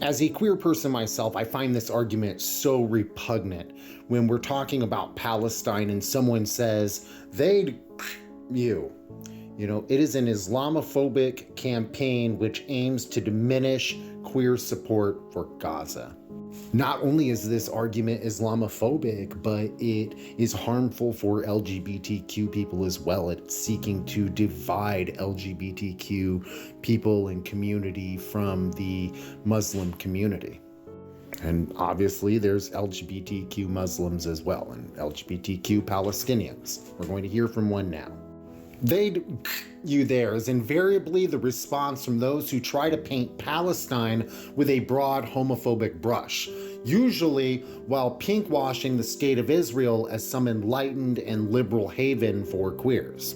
As a queer person myself, I find this argument so repugnant when we're talking about Palestine and someone says, they'd you. You know, it is an Islamophobic campaign which aims to diminish queer support for Gaza. Not only is this argument Islamophobic, but it is harmful for LGBTQ people as well. It's seeking to divide LGBTQ people and community from the Muslim community. And obviously there's LGBTQ Muslims as well, and LGBTQ Palestinians. We're going to hear from one now. They'd you there is invariably the response from those who try to paint Palestine with a broad homophobic brush, usually while pinkwashing the state of Israel as some enlightened and liberal haven for queers.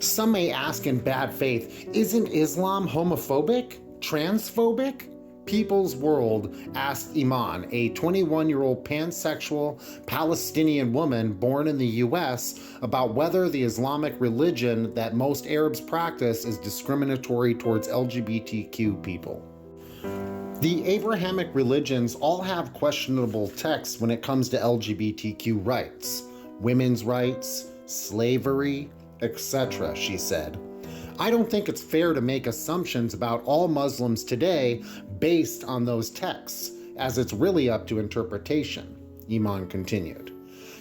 Some may ask in bad faith, isn't Islam homophobic? Transphobic? People's World asked Iman, a 21-year-old pansexual Palestinian woman born in the US, about whether the Islamic religion that most Arabs practice is discriminatory towards LGBTQ people. The Abrahamic religions all have questionable texts when it comes to LGBTQ rights, women's rights, slavery, etc., she said. I don't think it's fair to make assumptions about all Muslims today based on those texts, as it's really up to interpretation, Iman continued.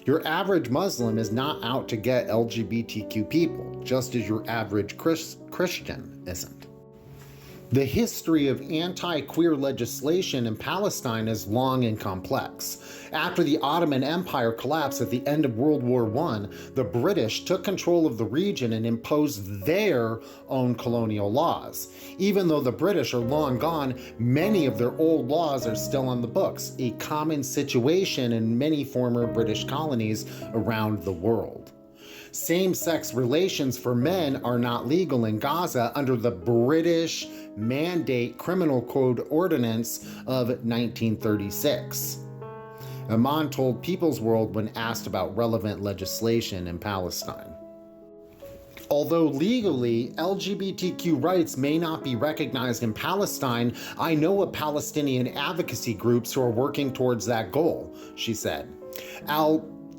Your average Muslim is not out to get LGBTQ people, just as your average Christian isn't. The history of anti-queer legislation in Palestine is long and complex. After the Ottoman Empire collapsed at the end of World War I, the British took control of the region and imposed their own colonial laws. Even though the British are long gone, many of their old laws are still on the books, a common situation in many former British colonies around the world. Same-sex relations for men are not legal in Gaza under the British Mandate Criminal Code Ordinance of 1936. Iman told People's World when asked about relevant legislation in Palestine. Although legally, LGBTQ rights may not be recognized in Palestine, I know of Palestinian advocacy groups who are working towards that goal, she said.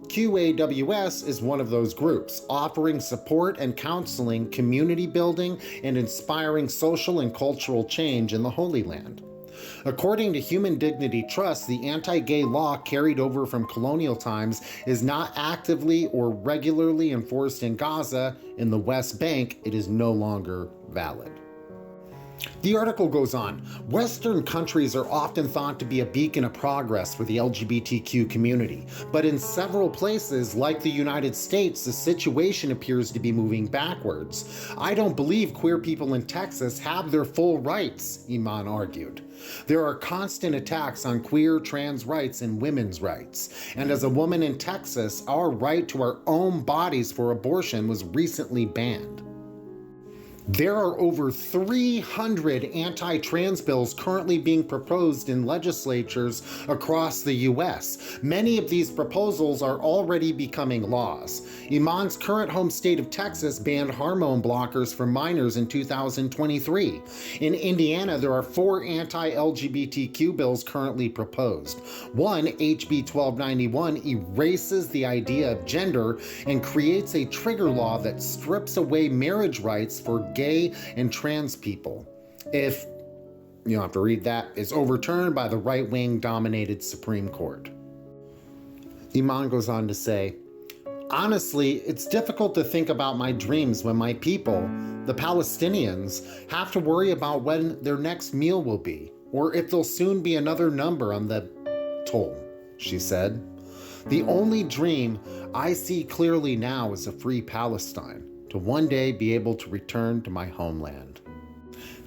QAWS is one of those groups, offering support and counseling, community building, and inspiring social and cultural change in the Holy Land. According to Human Dignity Trust, the anti-gay law carried over from colonial times is not actively or regularly enforced in Gaza. In the West Bank, it is no longer valid. The article goes on, Western countries are often thought to be a beacon of progress for the LGBTQ community, but in several places, like the United States, the situation appears to be moving backwards. I don't believe queer people in Texas have their full rights, Iman argued. There are constant attacks on queer, trans rights and women's rights, and as a woman in Texas, our right to our own bodies for abortion was recently banned. There are over 300 anti-trans bills currently being proposed in legislatures across the US. Many of these proposals are already becoming laws. Iman's current home state of Texas banned hormone blockers for minors in 2023. In Indiana, there are 4 anti-LGBTQ bills currently proposed. One, HB 1291, erases the idea of gender and creates a trigger law that strips away marriage rights for gay and trans people. If, you don't have to read that, is overturned by the right-wing dominated Supreme Court. Iman goes on to say, honestly, it's difficult to think about my dreams when my people, the Palestinians, have to worry about when their next meal will be, or if there'll soon be another number on the toll, she said. The only dream I see clearly now is a free Palestine, to one day be able to return to my homeland.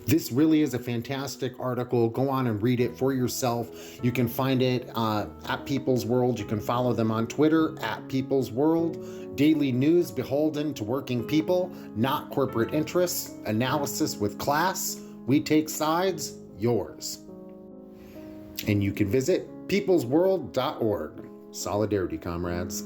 This really is a fantastic article. Go on and read it for yourself. You can find it at People's World. You can follow them on Twitter at People's World. Daily news beholden to working people, not corporate interests. Analysis with class. We take sides, yours. And you can visit peoplesworld.org. Solidarity, comrades.